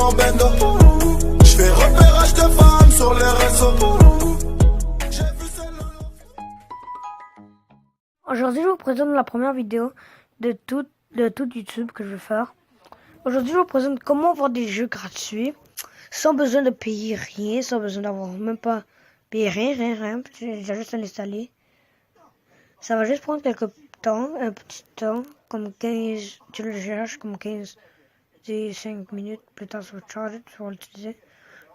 en bendo. Je fais repérage de femmes sur les réseaux. Aujourd'hui, je vous présente la première vidéo de tout YouTube que je vais faire. Aujourd'hui, je vous présente comment avoir des jeux gratuits sans besoin de payer rien, sans besoin d'avoir même pas payé rien. J'ai juste à l'installer. Ça va juste prendre quelques temps, un petit temps, comme 15, tu le cherches, comme 15, 10, 5 minutes plus tard sur le charger, tu vas l'utiliser.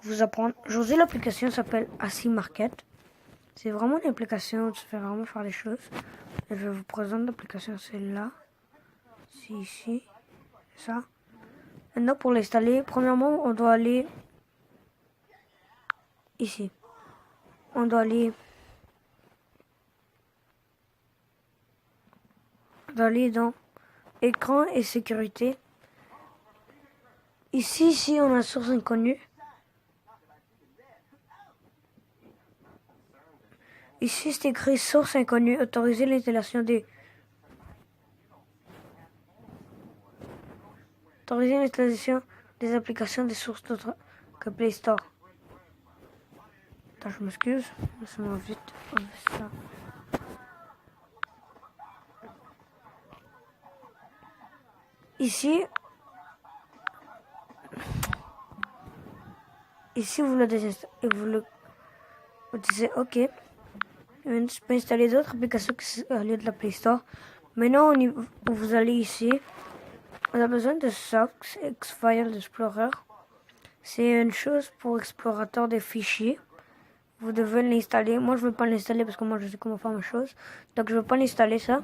Vous apprendre. Aujourd'hui, l'application s'appelle AC Market. C'est vraiment une application où tu fais vraiment faire les choses. Et je vous présente l'application, c'est là. C'est ici. Ça. Maintenant, pour l'installer, premièrement, on doit aller ici. On doit aller dans écran et sécurité. Ici, on a source inconnue. Ici, c'est écrit source inconnue. Autoriser l'installation des... Autoriser l'installation des applications des sources d'autres que Play Store. Attends, je m'excuse. Laissez-moi vite enlever ça. Ici, vous le désinstallez et vous disiez OK. Je peux installer d'autres applications au lieu de la Play Store. Maintenant, vous allez ici. On a besoin de Socks X-File Explorer. C'est une chose pour explorateur des fichiers. Vous devez l'installer. Moi, je ne veux pas l'installer parce que moi, je sais comment faire mes choses. Donc, je ne veux pas l'installer ça.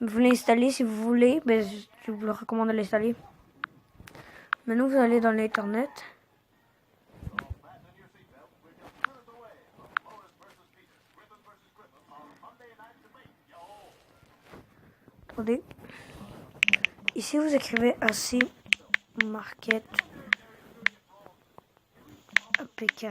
Vous l'installez si vous voulez. Ben, je vous le recommande de l'installer. Maintenant, vous allez dans l'Internet. Attendez. Ici, vous écrivez AC Market APK.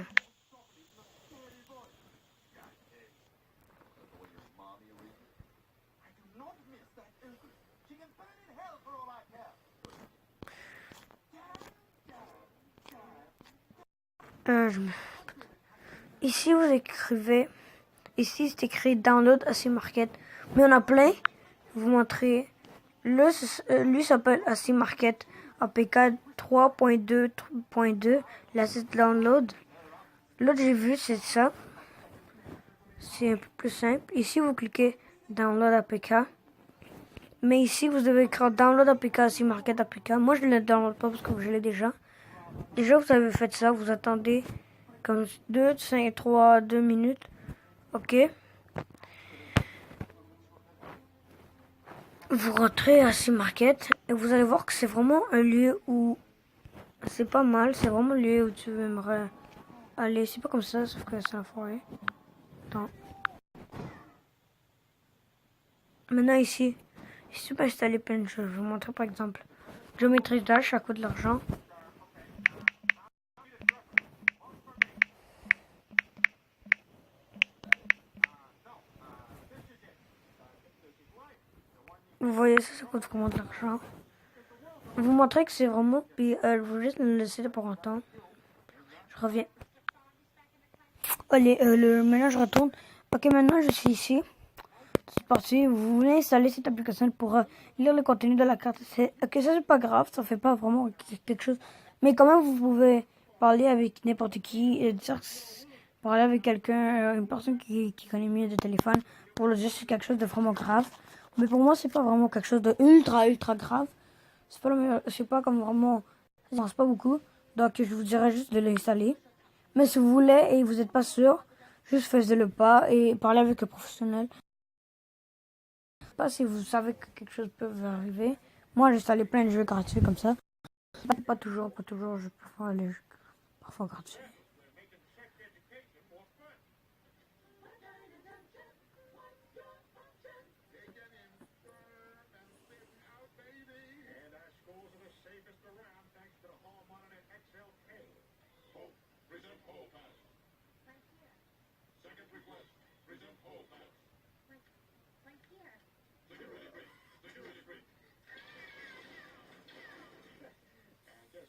Ici, vous écrivez. Ici, c'est écrit Download AC Market. Mais on a plein. Vous montrez. Lui s'appelle AC Market APK 3.2.2. Là, c'est Download. L'autre, j'ai vu, c'est ça. C'est un peu plus simple. Ici, vous cliquez Download APK. Mais ici, vous devez écrire Download APK AC Market APK. Moi, je ne le download pas parce que je l'ai déjà. Déjà, vous avez fait ça. Vous attendez comme 2 minutes. OK. Vous rentrez à AC Market et vous allez voir que c'est vraiment un lieu où c'est pas mal. C'est vraiment un lieu où tu aimerais aller. C'est pas comme ça, sauf que c'est un forêt. Attends. Maintenant ici, tu peux installer plein de choses. Je vais vous montrer par exemple. Geometry Dash, ça coûte de l'argent. Vous voyez, ça coûte vraiment de l'argent. Vous montrer que c'est vraiment... Puis je vais juste le laisser pour un temps. Je reviens. Allez, maintenant je retourne. Ok, maintenant je suis ici. C'est parti. Vous voulez installer cette application pour lire le contenu de la carte. Ok, ça c'est pas grave. Ça fait pas vraiment quelque chose. Mais quand même, vous pouvez parler avec n'importe qui. Parler avec quelqu'un, une personne qui connaît mieux de téléphone. Pour le dire, c'est quelque chose de vraiment grave. Mais pour moi, c'est pas vraiment quelque chose de ultra grave. C'est pas comme vraiment, ça avance pas beaucoup. Donc, je vous dirais juste de l'installer. Mais si vous voulez et vous n'êtes pas sûr, juste faites-le pas et parlez avec le professionnel. Pas si vous savez que quelque chose peut vous arriver. Moi, j'ai installé plein de jeux gratuits comme ça. Pas toujours, je préfère les jeux parfois gratuits.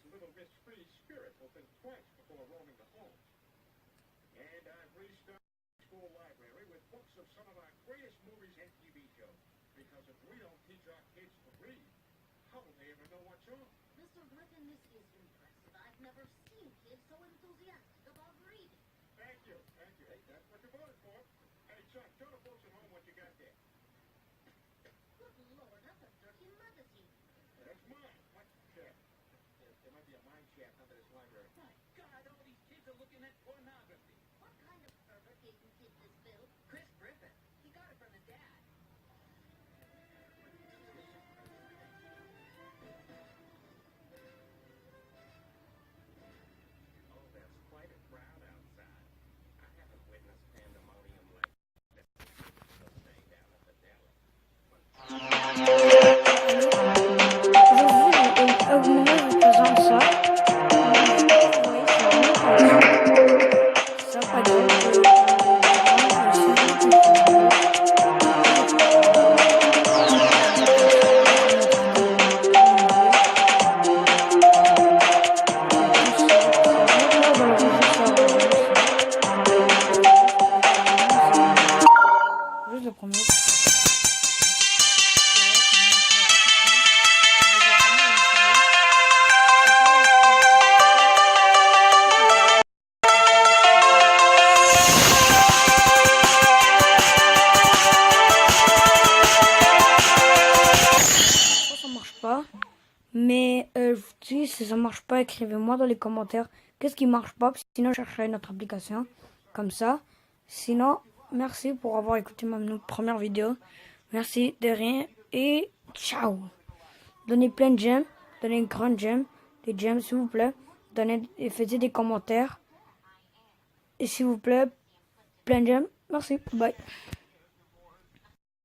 Little bit free spirit will think twice before roaming the home. And I've restarted the school library with books of some of our greatest movies and TV shows. Because if we don't teach our kids to read, how will they ever know what's on? Mr. Griffin, this is impressive. I've never seen kids so enthusiastic about reading. Thank you. Hey, that's what you voted for. Hey, Chuck, show the folks at home what you got there. Good Lord, that's a dirty magazine. That's mine. What shaft? There might be a mine shaft under this library. My God, all these kids are looking at pornography. What kind of pervert gave you kids this bill? Chris Griffin, he got it from his dad. Oh, there's quite a crowd outside. I haven't witnessed pandemonium like this day down at the deli. Aujourd'hui, je vous présente ça. Vous voyez, c'est vraiment pas juste le premier. Ça marche pas, mais je vous dis, si ça marche pas, écrivez-moi dans les commentaires qu'est-ce qui marche pas, puis sinon je chercherai une autre application comme ça. Sinon, merci pour avoir écouté ma première vidéo, merci de rien et ciao. Donnez plein de j'aime, donnez une grande j'aime, des j'aime s'il vous plaît, donnez et faites des commentaires et s'il vous plaît, plein de j'aime, merci, bye.